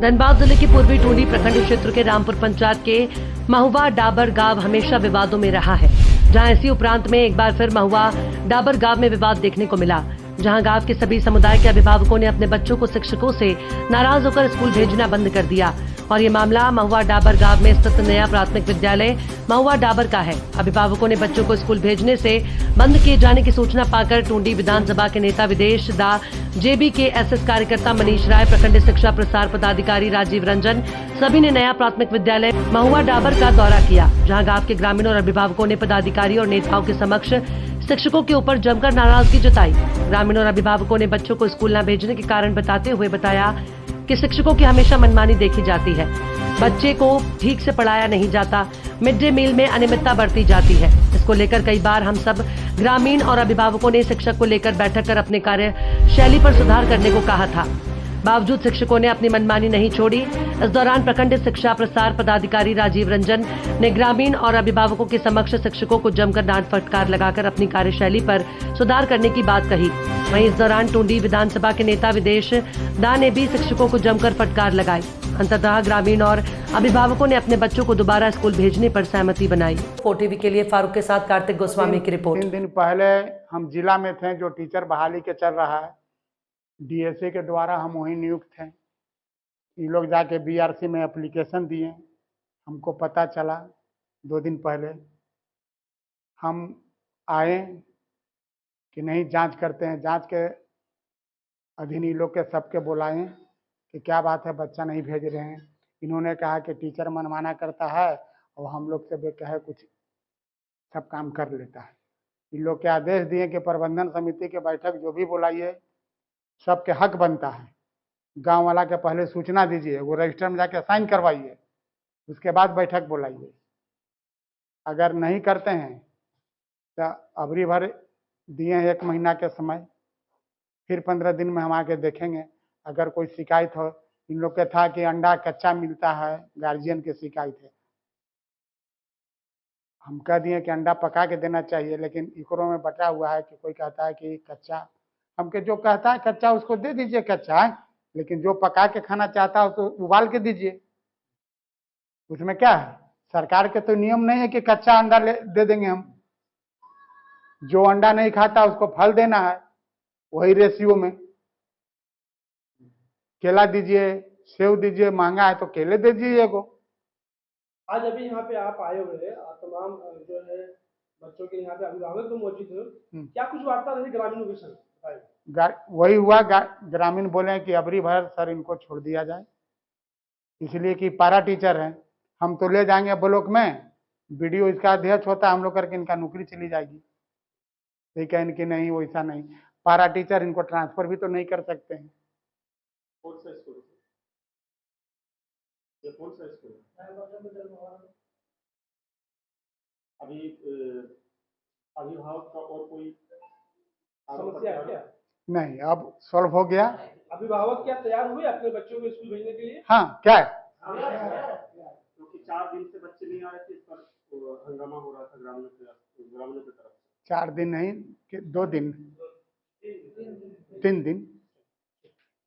धनबाद जिले के पूर्वी टूंडी प्रखंड क्षेत्र के रामपुर पंचायत के महुआ डाबर गांव हमेशा विवादों में रहा है, जहां इसी उपरांत में एक बार फिर महुआ डाबर गांव में विवाद देखने को मिला, जहां गांव के सभी समुदाय के अभिभावकों ने अपने बच्चों को शिक्षकों से नाराज होकर स्कूल भेजना बंद कर दिया। और ये मामला महुआ डाबर गांव में स्थित नया प्राथमिक विद्यालय महुआ डाबर का है। अभिभावकों ने बच्चों को स्कूल भेजने से बंद किए जाने की सूचना पाकर टूंडी विधानसभा के नेता विदेश दा जेबी के एसएस कार्यकर्ता मनीष राय, प्रखंड शिक्षा प्रसार पदाधिकारी राजीव रंजन सभी ने नया प्राथमिक विद्यालय महुआ डाबर का दौरा किया, जहां गांव के ग्रामीणों और अभिभावकों ने पदाधिकारी और नेताओं के समक्ष शिक्षकों के ऊपर जमकर नाराजगी जताई। ग्रामीणों और अभिभावकों ने बच्चों को स्कूल न भेजने के कारण बताते हुए बताया कि शिक्षकों की हमेशा मनमानी देखी जाती है, बच्चे को ठीक से पढ़ाया नहीं जाता, मिड डे मील में अनियमितता बरती जाती है। इसको लेकर कई बार हम सब ग्रामीण और अभिभावकों ने शिक्षक को लेकर बैठक कर अपने कार्यशैली पर सुधार करने को कहा था, बावजूद शिक्षकों ने अपनी मनमानी नहीं छोड़ी। इस दौरान प्रखंड शिक्षा प्रसार पदाधिकारी राजीव रंजन ने ग्रामीण और अभिभावकों के समक्ष शिक्षकों को जमकर डांट फटकार लगाकर अपनी कार्यशैली पर सुधार करने की बात कही। वहीं इस दौरान टूंडी विधानसभा के नेता विदेश दा ने भी शिक्षकों को जमकर फटकार लगाई। अंततः ग्रामीण और अभिभावकों ने अपने बच्चों को दोबारा स्कूल भेजने पर सहमति बनाई। ओटीवी के लिए फारूक के साथ कार्तिक गोस्वामी की रिपोर्ट। 3 दिन पहले हम जिला में थे, जो टीचर बहाली के चल रहा है, डीएसए के द्वारा हम वहीं नियुक्त थे। ये लोग जाके बीआरसी में एप्लीकेशन दिए, हमको पता चला 2 दिन पहले। हम आए कि नहीं जांच करते हैं, जांच के अधीन ये लोग के सबके बुलाएं कि क्या बात है, बच्चा नहीं भेज रहे हैं। इन्होंने कहा कि टीचर मनमाना करता है और हम लोग से बेकहे कुछ सब काम कर लेता है। इन लोग के आदेश दिए कि प्रबंधन समिति के बैठक जो भी बुलाइए, सबके हक बनता है, गांव वाला के पहले सूचना दीजिए, वो रजिस्टर में जाके साइन करवाइए, उसके बाद बैठक बुलाइए। अगर नहीं करते हैं तो अबरी भर दिए हैं 1 महीना के समय, फिर 15 दिन में हम आके देखेंगे। अगर कोई शिकायत हो, इन लोग के था कि अंडा कच्चा मिलता है, गार्जियन की शिकायत है। हम कह दिए कि अंडा पका के देना चाहिए, लेकिन इकरो में बटा हुआ है कि कोई कहता है कि कच्चा। हमके जो कहता है कच्चा उसको दे दीजिए कच्चा है, लेकिन जो पका के खाना चाहता है उसको उबाल के दीजिए। उसमें क्या है, सरकार के तो नियम नहीं है कि कच्चा अंडा दे देंगे हम। जो अंडा नहीं खाता उसको फल देना है, वही रेशियो में। केला दीजिए, सेव दीजिए, महंगा है तो केले दे दीजिए को। आज अभी यहाँ पे आप आए हुए हैं, तमाम जो है बच्चों के यहाँ पे अभिभावक तो मौजूद हैं, क्या कुछ वार्ता रही ग्रामीणों के संग? वही हुआ, ग्रामीण बोले कि अबरी भर सर इनको छोड़ दिया जाए, इसलिए कि पारा टीचर हैं, हम तो ले जाएंगे ब्लॉक में, वीडियो इसका अध्यक्ष होता है, हम लोग करके इनका नौकरी चली जाएगी। ये कहें कि नहीं वैसा नहीं, पारा टीचर इनको ट्रांसफर भी तो नहीं कर सकते हैं। कौन सा स्कूल है? ये कौन सा स्कूल है? अभी अभिभावक का और कोई समस्या है क्या? नहीं, अब सॉल्व हो गया। अभिभावक क्या तैयार हुए अपने बच्चों को स्कूल भेजने के लिए? हाँ, क्या है, क्योंकि 4 दिन से बच्चे नहीं आ रहे थे, इस पर हंगामा हो रहा था ग्रामीणों की तरफ। 4 दिन नहीं कि 2 दिन, 3 दिन।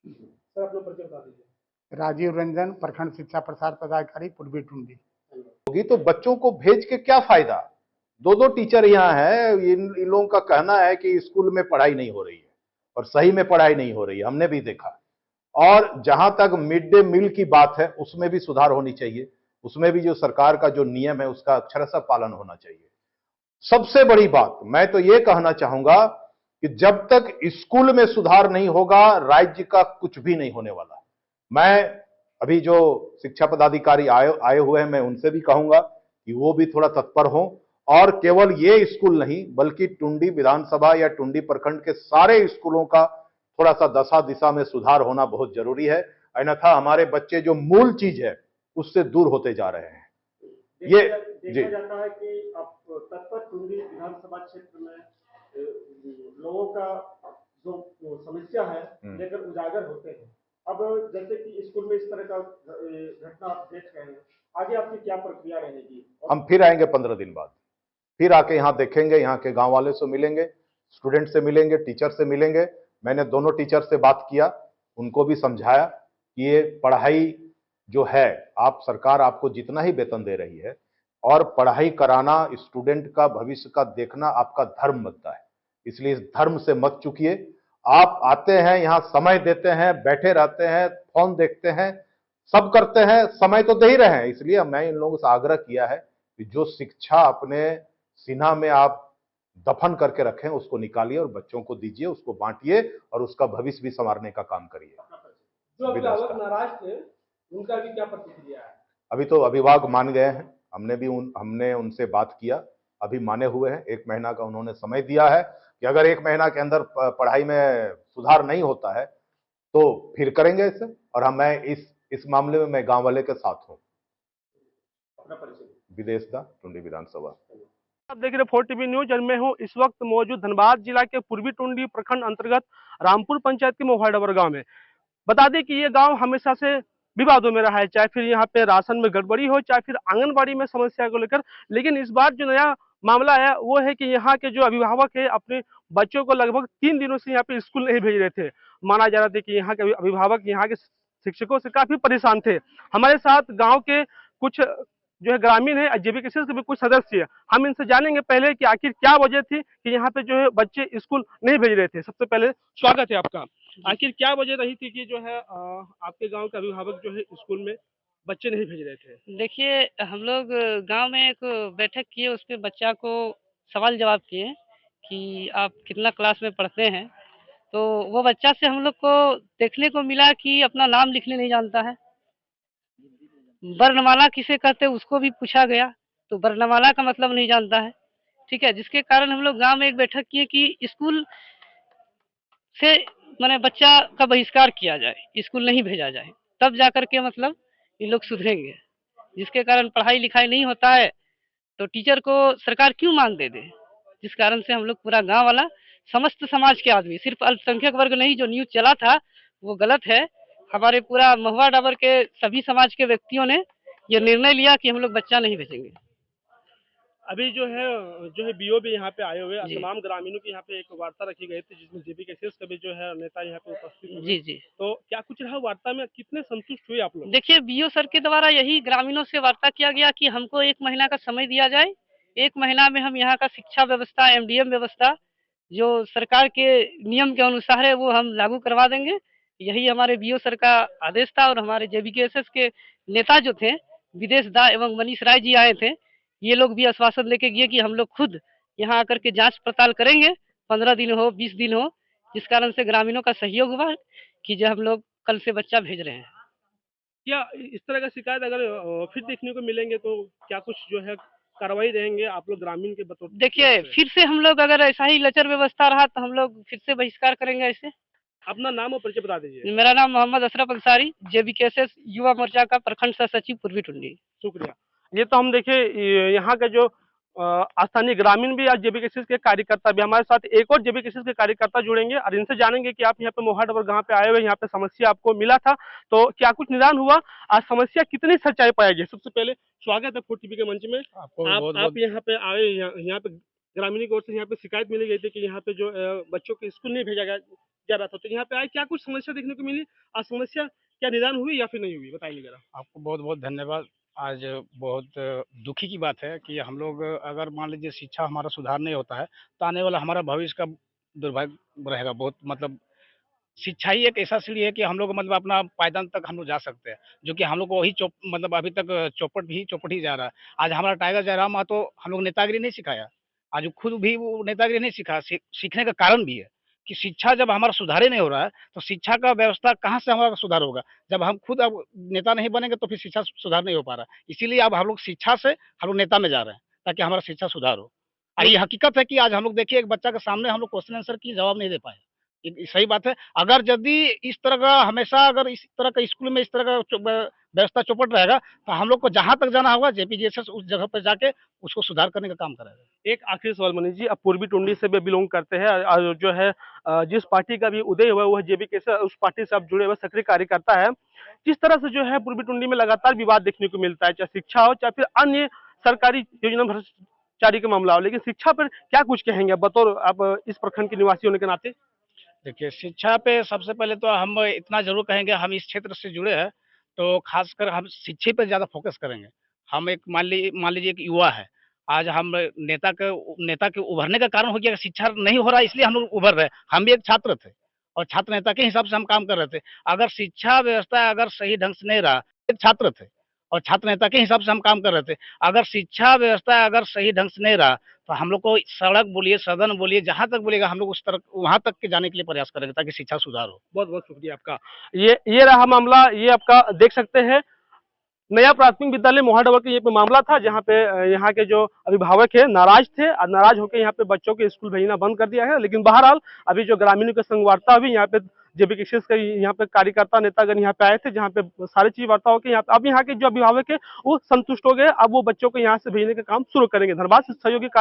सर अपना परिचय बता दीजिए। राजीव रंजन, प्रखंड शिक्षा प्रसार पदाधिकारी पूर्वी टूंडी। होगी तो बच्चों को भेज के क्या फायदा? 2 टीचर यहाँ है, इन लोगों का कहना है कि स्कूल में पढ़ाई नहीं हो रही है, और सही में पढ़ाई नहीं हो रही है, हमने भी देखा। और जहां तक मिड डे मील की बात है, उसमें भी सुधार होनी चाहिए, उसमें भी जो सरकार का जो नियम है उसका अक्षरशः पालन होना चाहिए। सबसे बड़ी बात मैं तो ये कहना चाहूंगा कि जब तक स्कूल में सुधार नहीं होगा, राज्य का कुछ भी नहीं होने वाला। मैं अभी जो शिक्षा पदाधिकारी आए हुए हैं, मैं उनसे भी कहूंगा कि वो भी थोड़ा तत्पर हों, और केवल ये स्कूल नहीं बल्कि टूंडी विधानसभा या टूंडी प्रखंड के सारे स्कूलों का थोड़ा सा दशा दिशा में सुधार होना बहुत जरूरी है। अन्यथा हमारे बच्चे जो मूल चीज है उससे दूर होते जा रहे हैं। ये देखा जाता है कि अब तत्पर टूंडी विधानसभा क्षेत्र में लोगों का जो समस्या है लेकर उजागर होते हैं। अब जैसे कि स्कूल में इस तरह का घटना आप देख रहे हैं, आगे आपकी क्या प्रक्रिया रहेगी? हम फिर आएंगे 15 दिन बाद, फिर आके यहाँ देखेंगे, यहाँ के गांव वाले से मिलेंगे, स्टूडेंट से मिलेंगे, टीचर से मिलेंगे। मैंने दोनों टीचर से बात किया, उनको भी समझाया कि ये पढ़ाई जो है, आप सरकार आपको जितना ही वेतन दे रही है, और पढ़ाई कराना, स्टूडेंट का भविष्य का देखना आपका धर्म बनता है। इसलिए इस धर्म से मत चूकिए। आप आते हैं यहाँ, समय देते हैं, बैठे रहते हैं, फोन देखते हैं, सब करते हैं, समय तो दे ही रहे हैं। इसलिए मैं इन लोगों से आग्रह किया है कि जो शिक्षा अपने सीना में आप दफन करके रखें उसको निकालिए और बच्चों को दीजिए, उसको बांटिए और उसका भविष्य भी संवारने का काम करिए। जो अभिभावक नाराज थे उनका भी क्या प्रतिक्रिया है? अभी तो अभिभावक मान गए हैं, हमने उनसे बात किया, अभी माने हुए हैं। 1 महीना का उन्होंने समय दिया है कि अगर 1 महीना के अंदर पढ़ाई में सुधार नहीं होता है तो फिर करेंगे इसे। और मैं इस मामले में मैं गांव वाले के साथ हूं। अपना परिचय। विदेश दा, टुंडी विधानसभा। आप देख रहे फोर्ट टीवी न्यूज और मैं हूं इस वक्त मौजूद धनबाद जिला के पूर्वी टुंडी प्रखंड अंतर्गत रामपुर पंचायत के महुआ डाबर गांव में। बता दें कि ये गांव हमेशा से विवादों में रहा है, चाहे फिर यहाँ पे राशन में गड़बड़ी हो, चाहे फिर आंगनबाड़ी में समस्या को लेकर। लेकिन इस बार जो नया मामला है वो है कि यहाँ के जो अभिभावक है अपने बच्चों को लगभग 3 दिनों से यहाँ पे स्कूल नहीं भेज रहे थे। माना जा रहा था कि यहाँ के अभिभावक यहाँ के शिक्षकों से काफी परेशान थे। हमारे साथ गाँव के कुछ जो है ग्रामीण है, जेबीकेसीएस के भी कुछ सदस्य है। हम इनसे जानेंगे पहले कि आखिर क्या वजह थी कि यहाँ पे जो है बच्चे स्कूल नहीं भेज रहे थे। सबसे पहले स्वागत है आपका। आखिर क्या वजह रही थी कि जो है आपके गांव के अभिभावक जो है स्कूल में बच्चे नहीं भेज रहे थे? देखिए, हम लोग गांव में एक बैठक किए, उस पे बच्चा को सवाल जवाब किए कि आप कितना क्लास में पढ़ते हैं। तो वो बच्चा से हम लोग को देखने को मिला कि अपना नाम लिखने नहीं जानता है। वर्णमाला किसे कहते हैं उसको भी पूछा गया तो वर्णमाला का मतलब नहीं जानता है। ठीक है, जिसके कारण हम लोग गांव में एक बैठक किए कि स्कूल से माने बच्चा का बहिष्कार किया जाए, स्कूल नहीं भेजा जाए, तब जाकर के मतलब ये लोग सुधरेंगे। जिसके कारण पढ़ाई लिखाई नहीं होता है तो टीचर को सरकार क्यों मान दे दे। जिस कारण से हम लोग पूरा गांव वाला, समस्त समाज के आदमी, सिर्फ अल्पसंख्यक वर्ग नहीं, जो न्यूज चला था वो गलत है। हमारे पूरा महुआ डाबर के सभी समाज के व्यक्तियों ने ये निर्णय लिया कि हम लोग बच्चा नहीं भेजेंगे। अभी जो है बीओ भी यहाँ पे आए हुए, जी। तमाम ग्रामीणों की यहाँ पे एक वार्ता रखी गई थी जिसमें जेबीकेसीएस का भी जो है नेता यहाँ पे उपस्थित हुए। जी जी। तो क्या कुछ रहा वार्ता में, कितने संतुष्ट हुए आप लोग? देखिए, बीओ सर के द्वारा यही ग्रामीणों से वार्ता किया गया कि हमको 1 महीना का समय दिया जाए। 1 महीना में हम यहाँ का शिक्षा व्यवस्था, एमडीएम व्यवस्था जो सरकार के नियम के अनुसार है वो हम लागू करवा देंगे। यही हमारे बीओ सर का आदेश था। और हमारे जेबीकेएसएस के नेता जो थे, विदेश दा एवं मनीष राय जी आए थे, ये लोग भी आश्वासन लेके गए कि हम लोग खुद यहाँ आकर के जांच पड़ताल करेंगे, 15 दिन हो 20 दिन हो। जिस कारण से ग्रामीणों का सहयोग हुआ कि जो हम लोग कल से बच्चा भेज रहे हैं। क्या इस तरह का शिकायत अगर फिर देखने को मिलेंगे तो क्या कुछ जो है कार्रवाई रहेंगे आप लोग ग्रामीण के बतौर? देखिए, फिर से हम लोग अगर ऐसा ही लचर व्यवस्था रहा तो हम लोग फिर से बहिष्कार करेंगे ऐसे। अपना नाम और परिचय बता दीजिए। मेरा नाम मोहम्मद अशरफ अंसारी, जेबीकेएसएस युवा मोर्चा का प्रखंड सह सचिव पूर्वी टुंडी। शुक्रिया। ये तो हम देखे यहाँ का जो स्थानीय ग्रामीण भी आज जेबीकेसीएस के कार्यकर्ता भी हमारे साथ, एक और जेबीकेसीएस के कार्यकर्ता जुड़ेंगे और इनसे जानेंगे कि आप यहाँ पे महुआ डाबर गांव पे आए हुए, यहाँ पे समस्या आपको मिला था तो क्या कुछ निदान हुआ, आज समस्या कितनी सच्चाई पाएगी। सबसे पहले स्वागत है फोर्ट टीवी के मंच में। आप यहाँ पे आए, यहाँ पे ग्रामीण की ओर से यहाँ पे शिकायत मिली गई थी कि यहाँ पे जो बच्चों को स्कूल नहीं भेजा जा रहा था, तो यहाँ पे आए, क्या कुछ समस्या देखने को मिली, आज समस्या क्या निदान हुई या फिर नहीं हुई, बताइए जरा। आपको बहुत बहुत धन्यवाद। आज बहुत दुखी की बात है कि हम लोग अगर मान लीजिए शिक्षा हमारा सुधार नहीं होता है तो आने वाला हमारा भविष्य का दुर्भाग्य रहेगा बहुत। मतलब शिक्षा ही एक ऐसा सीढ़ी है कि हम लोग मतलब अपना पायदान तक हम लोग जा सकते हैं, जो कि हम लोग को वही मतलब अभी तक चौपट ही जा रहा है। आज हमारा टाइगर जयराम महतो हम लोग नेतागिरी नहीं सिखाया, आज खुद भी वो नेतागिरी नहीं सीखा। सीखने का कारण भी है कि शिक्षा जब हमारा सुधार ही नहीं हो रहा है तो शिक्षा का व्यवस्था कहाँ से हमारा सुधार होगा। जब हम खुद अब नेता नहीं बनेंगे तो फिर शिक्षा सुधार नहीं हो पा रहा। इसीलिए अब हम लोग शिक्षा से हम लोग नेता में जा रहे हैं ताकि हमारा शिक्षा सुधार हो। और ये हकीकत है कि आज हम लोग देखिए एक बच्चा के सामने हम लोग क्वेश्चन आंसर की जवाब नहीं दे पाए। ये सही बात है। अगर यदि इस तरह का हमेशा अगर इस तरह का स्कूल में इस तरह का व्यवस्था चौपट रहेगा तो हम लोग को जहाँ तक जाना होगा जेपीजेएसएस उस जगह पर जाके उसको सुधार करने का काम करेगा। एक आखिरी सवाल मनीष जी, अब पूर्वी टुंडी से भी बिलोंग करते हैं और जो है जिस पार्टी का भी उदय हुआ वह जेबीकेसीएस, उस पार्टी से आप जुड़े हुए सक्रिय कार्यकर्ता है। जिस तरह से जो है पूर्वी टुंडी में लगातार विवाद देखने को मिलता है, चाहे शिक्षा हो चाहे फिर अन्य सरकारी योजना भ्रष्टाचारी का मामला हो, लेकिन शिक्षा पर क्या कुछ कहेंगे बतौर आप इस प्रखंड के निवासी होने के नाते? देखिए शिक्षा पे सबसे पहले तो हम इतना जरूर कहेंगे, हम इस क्षेत्र से जुड़े हैं तो खासकर हम शिक्षा पे ज़्यादा फोकस करेंगे। हम एक मान लीजिए एक युवा है, आज हम नेता के उभरने का कारण हो गया कि शिक्षा नहीं हो रहा है, इसलिए हम लोग उभर रहे हैं। हम भी एक छात्र थे और छात्र नेता के हिसाब से हम काम कर रहे थे। अगर शिक्षा व्यवस्था अगर सही ढंग से नहीं रहा, एक छात्र थे और छात्र नेता के हिसाब से हम काम कर रहे थे। अगर शिक्षा व्यवस्था अगर सही ढंग से नहीं रहा, तो हम लोग को सड़क बोलिए, सदन बोलिए, जहाँ तक बोलिएगा हम लोग उस तरफ वहाँ तक के जाने के लिए प्रयास करेंगे ताकि शिक्षा सुधार हो। बहुत बहुत शुक्रिया आपका। ये रहा मामला, ये आपका देख सकते हैं नया प्राथमिक विद्यालय मोहाडबर का ये पे मामला था, जहाँ पे यहाँ के जो अभिभावक है नाराज थे और नाराज होकर यहाँ पे बच्चों के स्कूल भेजना बंद कर दिया है। लेकिन बहरहाल अभी जो ग्रामीणों की संगवार्ता हुई, यहाँ पे जेबी किसिस के यहाँ पे कार्यकर्ता नेतागण यहाँ पे आए थे, जहाँ पे सारी चीज वार्ता होकर यहाँ पे अब यहाँ के जो अभिभावक है वो संतुष्ट हो गए। अब वो बच्चों को यहाँ से भेजने का काम शुरू करेंगे। धनबाद से सहयोगी कार्तिक